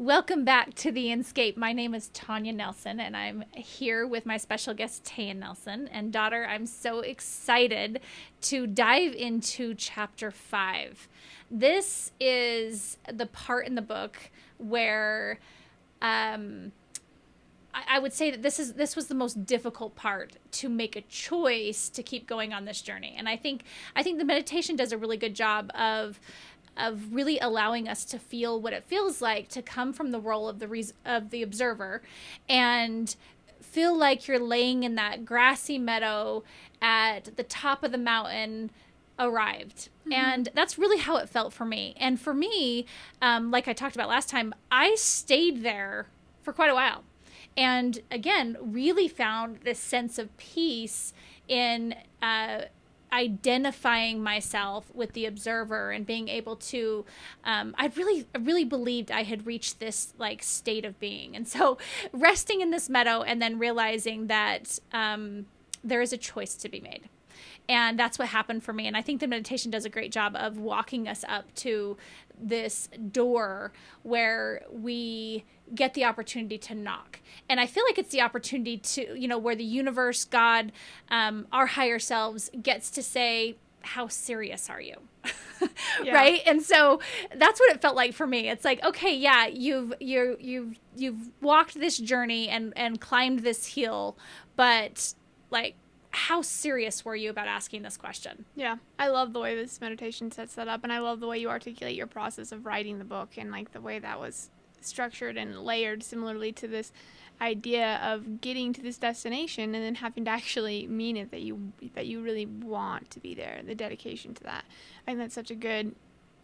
Welcome back to The Inscape. My name is Tanya Nelson, and I'm here with my special guest, Taya Nelson. And daughter, I'm so excited to dive into chapter 5. This is the part in the book where I would say that this was the most difficult part, to make a choice to keep going on this journey. And I think the meditation does a really good job of really allowing us to feel what it feels like to come from the role of the observer and feel like you're laying in that grassy meadow at the top of the mountain arrived. Mm-hmm. And that's really how it felt for me. And for me, like I talked about last time, I stayed there for quite a while. And again, really found this sense of peace in identifying myself with the observer and being able to I really believed I had reached this like state of being. And so resting in this meadow and then realizing that there is a choice to be made. And that's what happened for me. And I think the meditation does a great job of walking us up to this door where we get the opportunity to knock. And I feel like it's the opportunity to, where the universe, God, our higher selves gets to say, how serious are you? Yeah. Right? And so that's what it felt like for me. It's like, okay, yeah, you've walked this journey and climbed this hill, but like, how serious were you about asking this question? Yeah, I love the way this meditation sets that up, and I love the way you articulate your process of writing the book, and like the way that was structured and layered similarly to this idea of getting to this destination and then having to actually mean it, that you really want to be there, the dedication to that. I think that's such a good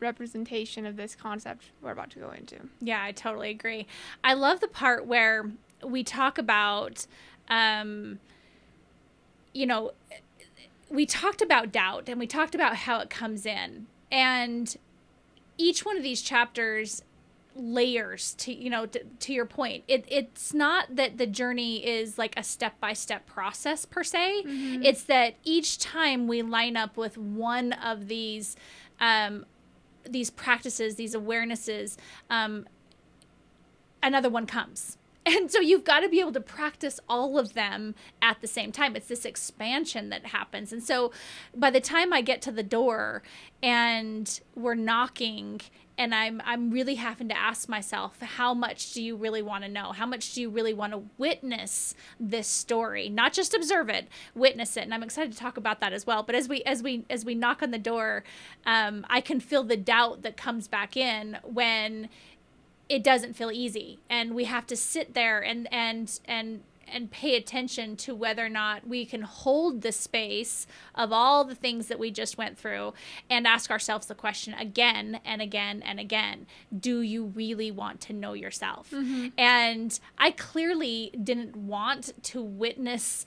representation of this concept we're about to go into. Yeah, I totally agree. I love the part where we talk about we talked about doubt and we talked about how it comes in, and each one of these chapters layers to your point. It's not that the journey is like a step-by-step process per se. Mm-hmm. It's that each time we line up with one of these practices, these awarenesses, another one comes. And so you've got to be able to practice all of them at the same time. It's this expansion that happens. And so by the time I get to the door and we're knocking, and I'm really having to ask myself, how much do you really want to know? How much do you really want to witness this story? Not just observe it, witness it. And I'm excited to talk about that as well. But as we knock on the door, I can feel the doubt that comes back in when it doesn't feel easy, and we have to sit there and pay attention to whether or not we can hold the space of all the things that we just went through, and ask ourselves the question again and again and again: do you really want to know yourself? Mm-hmm. And I clearly didn't want to witness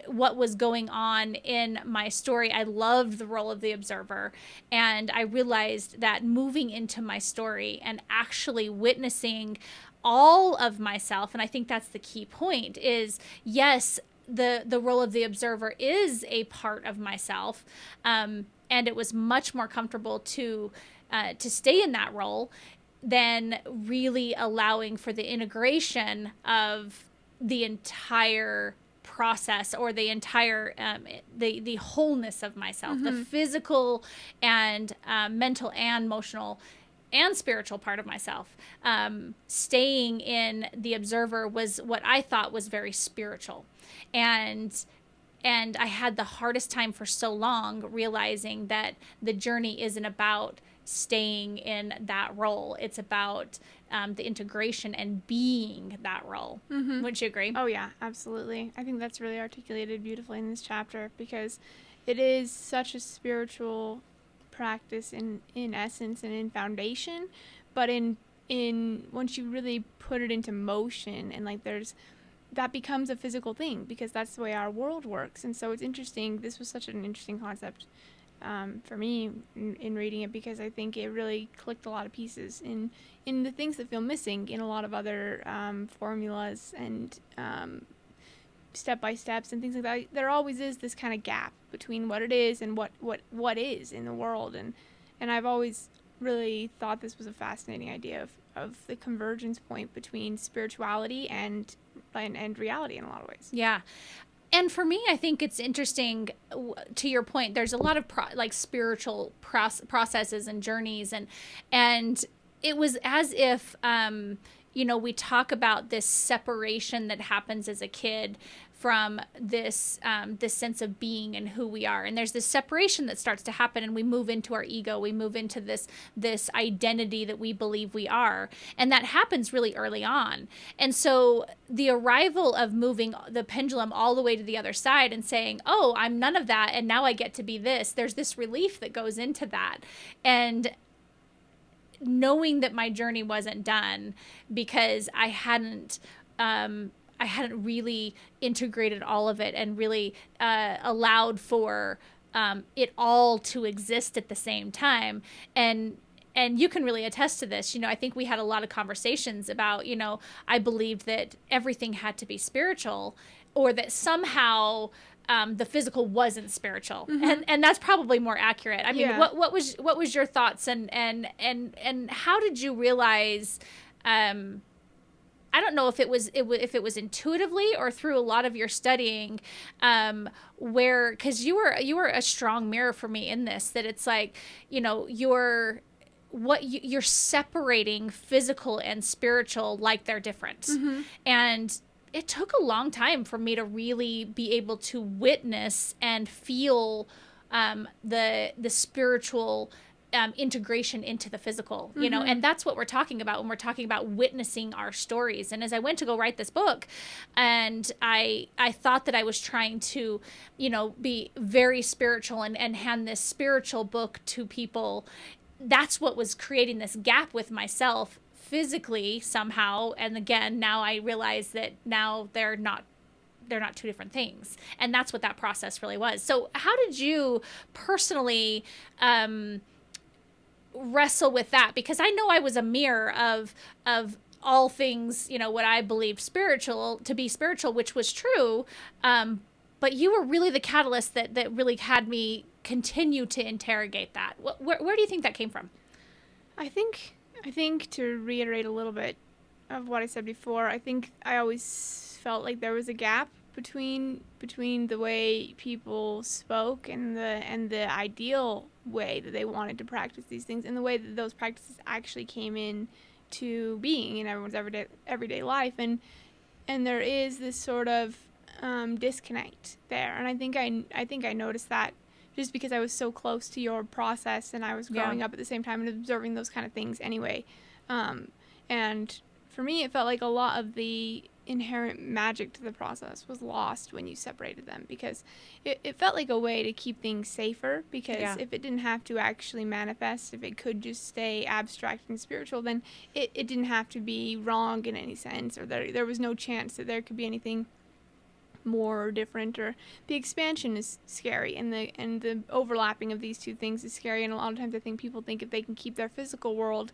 what was going on in my story. I loved the role of the observer, and I realized that moving into my story and actually witnessing all of myself, and I think that's the key point, is yes, the role of the observer is a part of myself, and it was much more comfortable to stay in that role than really allowing for the integration of the entire process, or the entire the wholeness of myself. Mm-hmm. The physical and mental and emotional and spiritual part of myself. Staying in the observer was what I thought was very spiritual, and I had the hardest time for so long realizing that the journey isn't about staying in that role. It's about the integration and being that role. Mm-hmm. Wouldn't you agree? Oh yeah, absolutely. I think that's really articulated beautifully in this chapter, because it is such a spiritual practice in essence and in foundation, but in once you really put it into motion, and like that becomes a physical thing, because that's the way our world works. And so it's interesting. This was such an interesting concept for me in reading it, because I think it really clicked a lot of pieces in the things that feel missing in a lot of other formulas and step-by-steps and things like that. There always is this kind of gap between what it is and what is in the world, and I've always really thought this was a fascinating idea of the convergence point between spirituality and reality in a lot of ways. Yeah. And for me, I think it's interesting, to your point, there's a lot of spiritual processes and journeys, and it was as if, we talk about this separation that happens as a kid from this sense of being and who we are, and there's this separation that starts to happen, and we move into our ego, we move into this identity that we believe we are, and that happens really early on. And so the arrival of moving the pendulum all the way to the other side and saying, oh, I'm none of that, and now I get to be this, there's this relief that goes into that. And knowing that my journey wasn't done because I hadn't really integrated all of it and really allowed for it all to exist at the same time. And you can really attest to this. I think we had a lot of conversations about, I believed that everything had to be spiritual, or that somehow the physical wasn't spiritual. Mm-hmm. And that's probably more accurate. I mean, what was your thoughts, and how did you realize, I don't know if it was intuitively or through a lot of your studying, because you were a strong mirror for me in this, that it's like, you're separating physical and spiritual like they're different. Mm-hmm. And it took a long time for me to really be able to witness and feel the spiritual integration into the physical, mm-hmm. And that's what we're talking about when we're talking about witnessing our stories. And as I went to go write this book, and I thought that I was trying to, be very spiritual and hand this spiritual book to people, that's what was creating this gap with myself physically somehow. And again, now I realize that now they're not two different things. And that's what that process really was. So how did you personally wrestle with that? Because I know I was a mirror of all things, what I believed to be spiritual, which was true. But you were really the catalyst that really had me continue to interrogate that. Where do you think that came from? I think to reiterate a little bit of what I said before, I think I always felt like there was a gap between the way people spoke and the ideal way that they wanted to practice these things, and the way that those practices actually came in to being in everyone's everyday life, and there is this sort of disconnect there. And I think I noticed that just because I was so close to your process, and I was growing up at the same time and observing those kind of things anyway. And for me, it felt like a lot of the inherent magic to the process was lost when you separated them, because it felt like a way to keep things safer, because if it didn't have to actually manifest, if it could just stay abstract and spiritual, then it didn't have to be wrong in any sense, or there was no chance that there could be anything more or different, or the expansion is scary, and the overlapping of these two things is scary. And a lot of times I think people think if they can keep their physical world,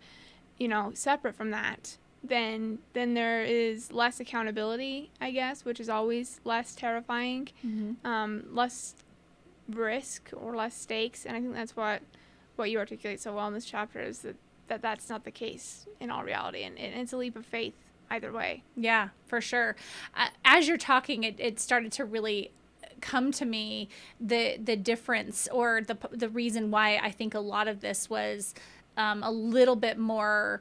separate from that, then there is less accountability, I guess, which is always less terrifying, mm-hmm. Less risk or less stakes. And I think that's what you articulate so well in this chapter, is that's not the case in all reality, and it's a leap of faith either way. Yeah, for sure. As you're talking, it started to really come to me, the difference, or the reason why I think a lot of this was a little bit more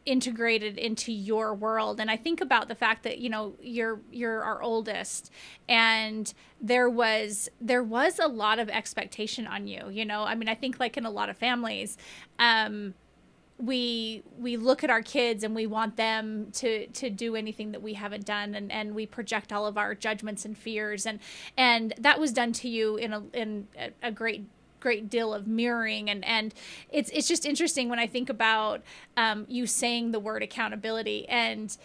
integrated into your world. And I think about the fact that you're our oldest, and there was a lot of expectation on you. I mean, I think like in a lot of families, we look at our kids and we want them to do anything that we haven't done, and we project all of our judgments and fears, and that was done to you in a great deal of mirroring, and it's just interesting when I think about you saying the word accountability, and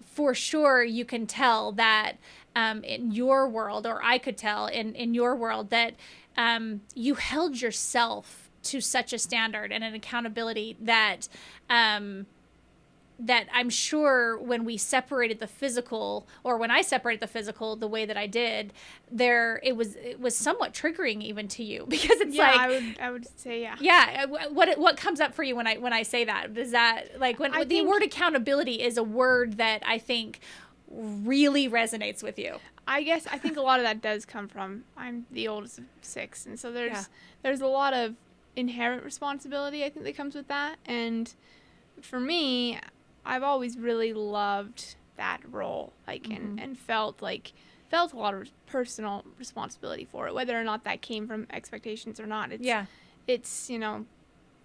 for sure you can tell that in your world, or I could tell in your world, that you held yourself to such a standard and an accountability that that I'm sure when we separated the physical, or when I separated the physical the way that I did, it was somewhat triggering even to you, because it's Yeah, like, I would say yeah. yeah. What comes up for you when I say that? Does that, like, when I the think- word accountability is a word that I think really resonates with you. I guess I think a lot of that does come from I'm the oldest of 6, and so Yeah. there's a lot of inherent responsibility I think that comes with that. And for me, I've always really loved that role, like and felt a lot of personal responsibility for it, whether or not that came from expectations or not. It's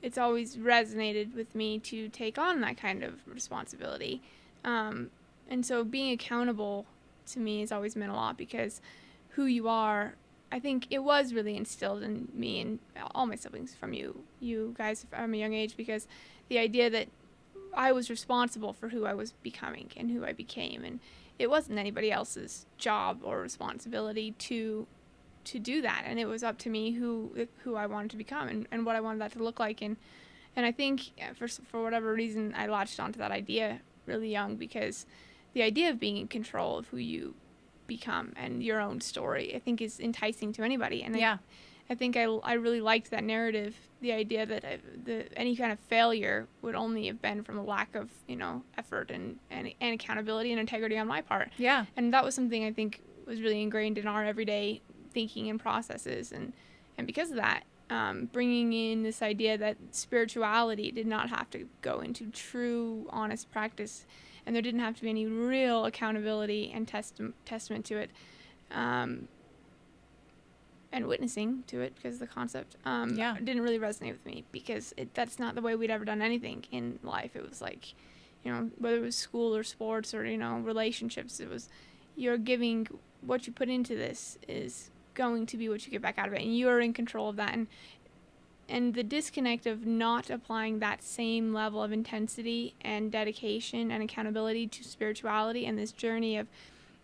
it's always resonated with me to take on that kind of responsibility, and so being accountable to me has always meant a lot, because who you are, I think it was really instilled in me and all my siblings from you guys from a young age, because the idea that I was responsible for who I was becoming and who I became, and it wasn't anybody else's job or responsibility to do that, and it was up to me who I wanted to become and what I wanted that to look like. And I think for whatever reason I latched onto that idea really young, because the idea of being in control of who you become and your own story, I think, is enticing to anybody. And I think I really liked that narrative, the idea that any kind of failure would only have been from a lack of effort and accountability and integrity on my part. Yeah. And that was something I think was really ingrained in our everyday thinking and processes. And because of that, bringing in this idea that spirituality did not have to go into true, honest practice, and there didn't have to be any real accountability and testament to it, and witnessing to it, because the concept didn't really resonate with me, because that's not the way we'd ever done anything in life. It was like, whether it was school or sports or relationships, it was, you're giving, what you put into this is going to be what you get back out of it, and you're in control of that. And the disconnect of not applying that same level of intensity and dedication and accountability to spirituality and this journey of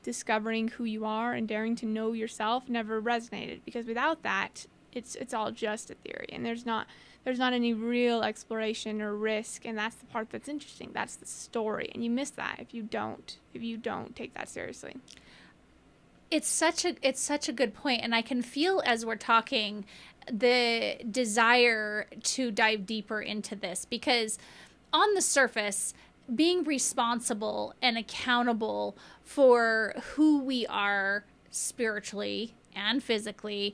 discovering who you are and daring to know yourself never resonated, because without that, it's all just a theory, and there's not any real exploration or risk, and that's the part that's interesting. That's the story, and you miss that if you don't take that seriously. It's such a good point, and I can feel as we're talking the desire to dive deeper into this, because on the surface, being responsible and accountable for who we are spiritually and physically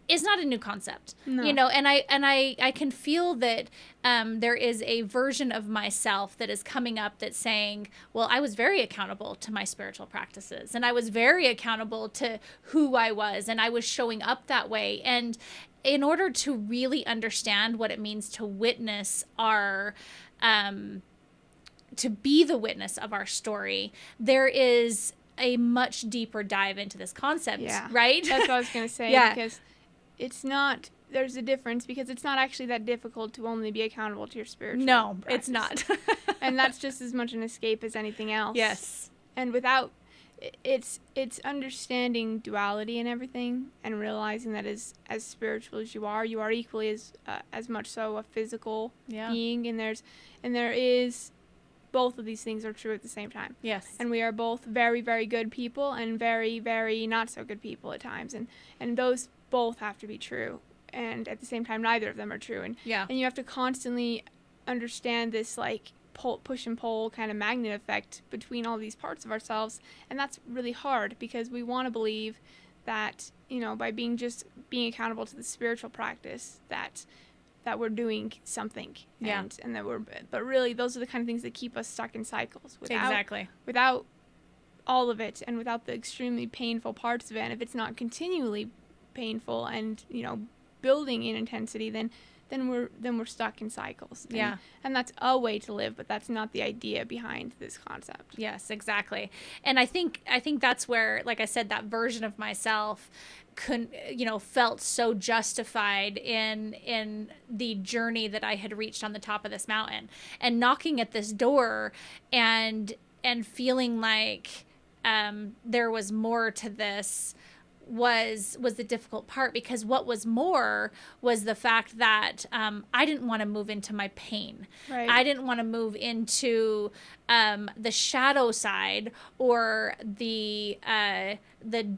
is not a new concept. No. And I can feel that there is a version of myself that is coming up that's saying, well, I was very accountable to my spiritual practices, and I was very accountable to who I was, and I was showing up that way. And in order to really understand what it means to witness our to be the witness of our story, there is a much deeper dive into this concept, right? That's what I was going to say, because it's not, there's a difference, because it's not actually that difficult to only be accountable to your spiritual practice. It's not. And that's just as much an escape as anything else. Yes. And without, it's understanding duality and everything, and realizing that as spiritual as you are equally as much so a physical being, and there is, both of these things are true at the same time. Yes. And we are both very, very good people and very, very not so good people at times. And those both have to be true. And at the same time, neither of them are true. And you have to constantly understand this, like, push and pull kind of magnet effect between all these parts of ourselves. And that's really hard, because we want to believe that, by being accountable to the spiritual practice, that we're doing something, and that but really those are the kind of things that keep us stuck in cycles without all of it, and without the extremely painful parts of it. And if it's not continually painful and building in intensity, then we're stuck in cycles. And that's a way to live, but that's not the idea behind this concept. Yes, exactly. And I think that's where, like I said, that version of myself felt so justified in the journey that I had reached on the top of this mountain, and knocking at this door and feeling like there was more to this was the difficult part, because what was more was the fact that I didn't want to move into my pain. Right. I didn't want to move into the shadow side, or the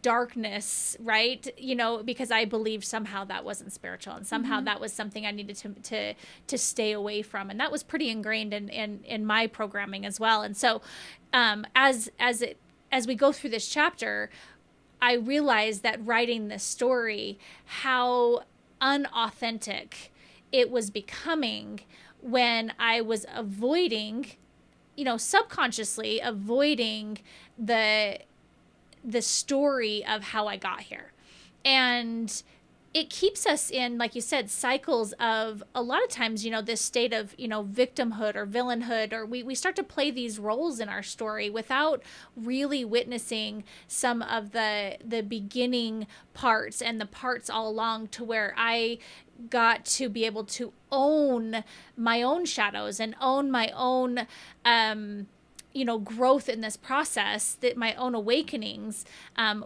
darkness, right? You know, because I believed somehow that wasn't spiritual, and somehow that was something I needed to stay away from, and that was pretty ingrained in my programming as well. And so as we go through this chapter, I realized that writing this story, how unauthentic it was becoming when I was avoiding, subconsciously avoiding the story of how I got here. And it keeps us in, like you said, cycles of, a lot of times, this state of, victimhood or villainhood, or we start to play these roles in our story without really witnessing some of the beginning parts and the parts all along, to where I got to be able to own my own shadows and own my own growth in this process, that my own awakenings,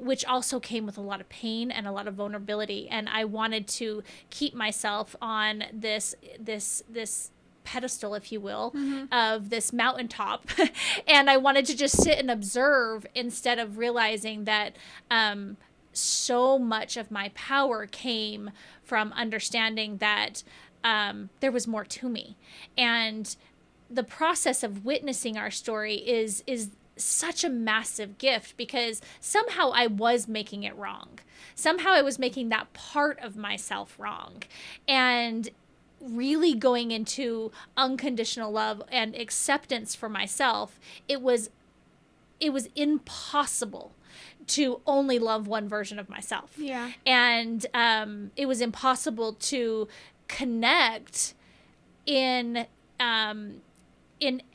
which also came with a lot of pain and a lot of vulnerability. And I wanted to keep myself on this pedestal, if you will, of this mountaintop. And I wanted to just sit and observe, instead of realizing that so much of my power came from understanding that there was more to me. And the process of witnessing our story is such a massive gift, because somehow I was making it wrong. Somehow I was making that part of myself wrong. And really going into unconditional love and acceptance for myself, it was impossible to only love one version of myself. Yeah. And it was impossible to connect in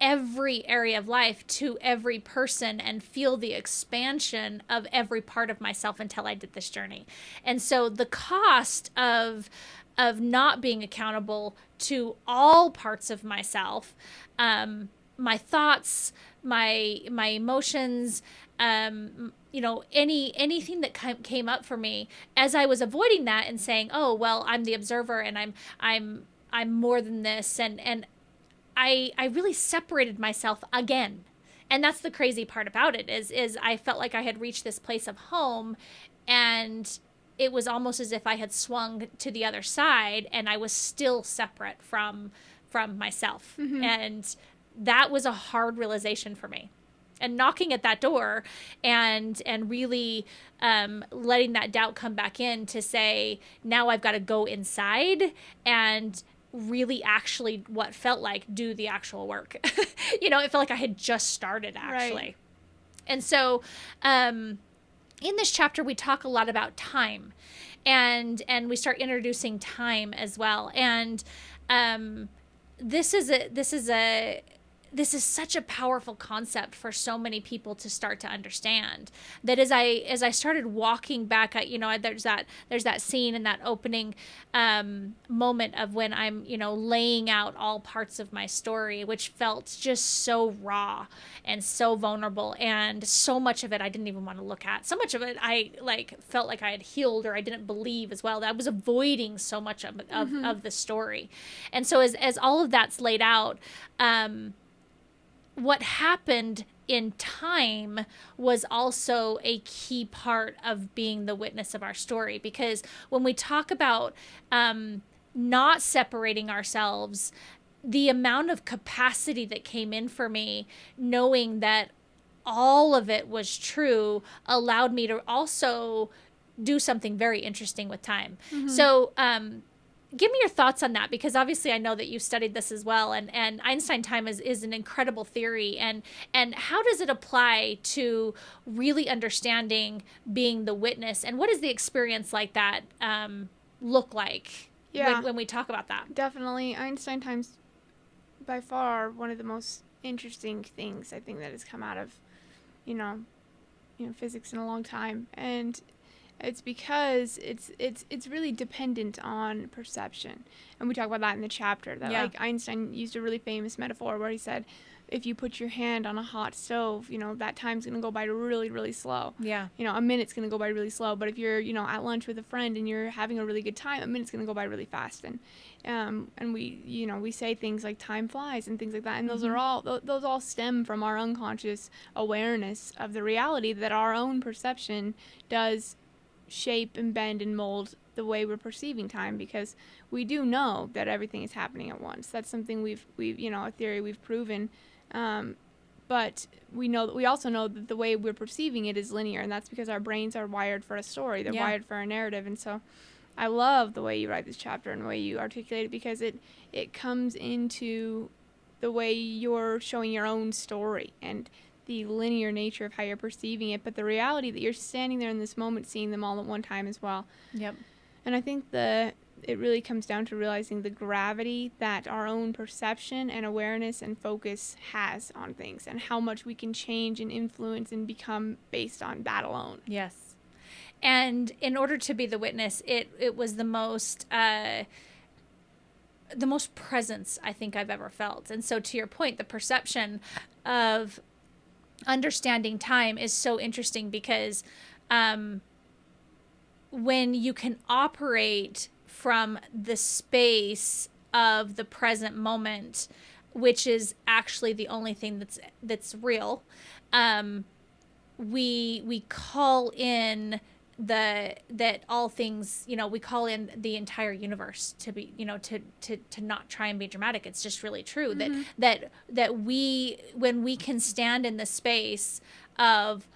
every area of life to every person and feel the expansion of every part of myself until I did this journey. And so the cost of not being accountable to all parts of myself, my thoughts, my emotions, anything that came up for me, as I was avoiding that and saying, oh, well, I'm the observer and I'm more than this. And I really separated myself again. And that's the crazy part about it, is I felt like I had reached this place of home, and it was almost as if I had swung to the other side, and I was still separate from myself. And that was a hard realization for me. And knocking at that door and really letting that doubt come back in to say, now I've got to go inside and really actually what felt like do the actual work. It felt like I had just started, actually. Right. And so in this chapter, we talk a lot about time, and we start introducing time as well. And this is such a powerful concept for so many people to start to understand, that as I started walking back, there's that scene in that opening moment of when I'm, laying out all parts of my story, which felt just so raw and so vulnerable, and so much of it I didn't even want to look at. So much of it I felt like I had healed, or I didn't believe as well. That I was avoiding so much of the story. And so as all of that's laid out, what happened in time was also a key part of being the witness of our story. Because when we talk about not separating ourselves, the amount of capacity that came in for me, knowing that all of it was true, allowed me to also do something very interesting with time. So give me your thoughts on that, because obviously I know that you studied this as well, and Einstein time is an incredible theory, and how does it apply to really understanding being the witness, and what does the experience like that look like when we talk about that? Definitely. Einstein time's by far one of the most interesting things I think that has come out of physics in a long time, and it's because it's really dependent on perception. And we talk about that in the chapter, that like Einstein used a really famous metaphor where he said, if you put your hand on a hot stove, that time's going to go by really, really slow. Yeah. A minute's going to go by really slow. But if you're, at lunch with a friend and you're having a really good time, a minute's going to go by really fast. And we say things like time flies and things like that. And those all stem from our unconscious awareness of the reality that our own perception does shape and bend and mold the way we're perceiving time, because we do know that everything is happening at once. That's something we've a theory we've proven. But we also know that the way we're perceiving it is linear, and that's because our brains are wired for a story. They're wired for a narrative. And so I love the way you write this chapter and the way you articulate it, because it comes into the way you're showing your own story and the linear nature of how you're perceiving it, but the reality that you're standing there in this moment seeing them all at one time as well. Yep. And I think it really comes down to realizing the gravity that our own perception and awareness and focus has on things, and how much we can change and influence and become based on that alone. Yes. And in order to be the witness, it was the most presence I think I've ever felt. And so to your point, the perception of understanding time is so interesting, because when you can operate from the space of the present moment, which is actually the only thing that's real, we call in that all things, we call in the entire universe to be, to not try and be dramatic. It's just really true that when we can stand in the space of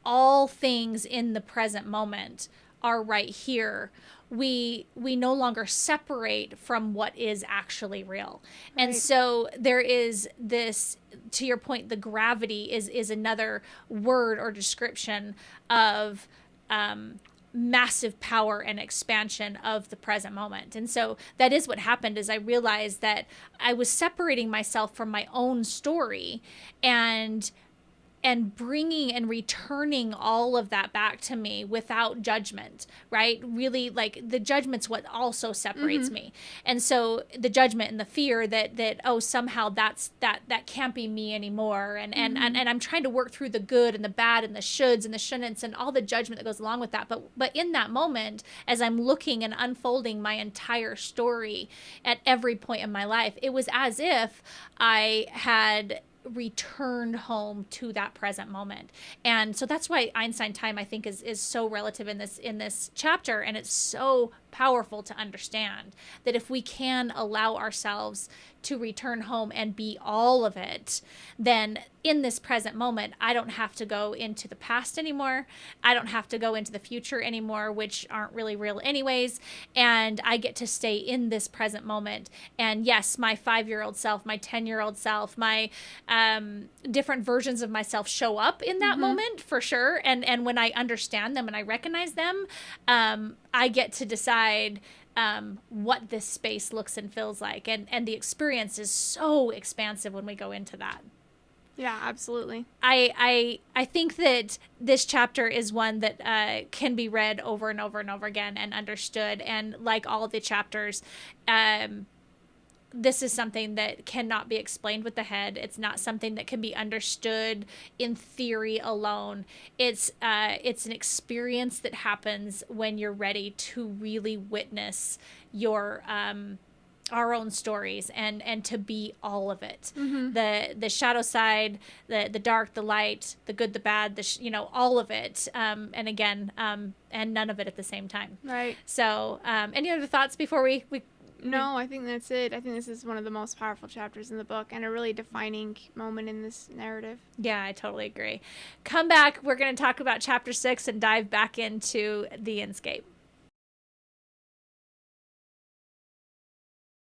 all things in the present moment are right here, we no longer separate from what is actually real. Right. And so there is this, to your point, the gravity is another word or description of massive power and expansion of the present moment. And so that is what happened, is I realized that I was separating myself from my own story and bringing and returning all of that back to me without judgment, right? Really, like, the judgment's what also separates me. And so the judgment and the fear that oh, somehow that can't be me anymore. And I'm trying to work through the good and the bad and the shoulds and the shouldn'ts and all the judgment that goes along with that. But in that moment, as I'm looking and unfolding my entire story at every point in my life, it was as if I had returned home to that present moment. And so that's why Einstein time, I think, is so relative in this chapter, and it's so powerful to understand that if we can allow ourselves to return home and be all of it, then in this present moment, I don't have to go into the past anymore. I don't have to go into the future anymore, which aren't really real anyways. And I get to stay in this present moment. And yes, my 5-year-old self, my 10-year-old self, my different versions of myself show up in that moment for sure. And when I understand them and I recognize them, I get to decide what this space looks and feels like. And the experience is so expansive when we go into that. Yeah, absolutely. I think that this chapter is one that can be read over and over and over again and understood. And like all of the chapters, this is something that cannot be explained with the head. It's not something that can be understood in theory alone. It's an experience that happens when you're ready to really witness your our own stories and to be all of it. The shadow side, the dark, the light, the good, the bad, all of it. And again, and none of it at the same time. Right. So, any other thoughts before we No, I think that's it. I think this is one of the most powerful chapters in the book and a really defining moment in this narrative. Yeah, I totally agree. Come back. We're going to talk about chapter 6 and dive back into the Inscape.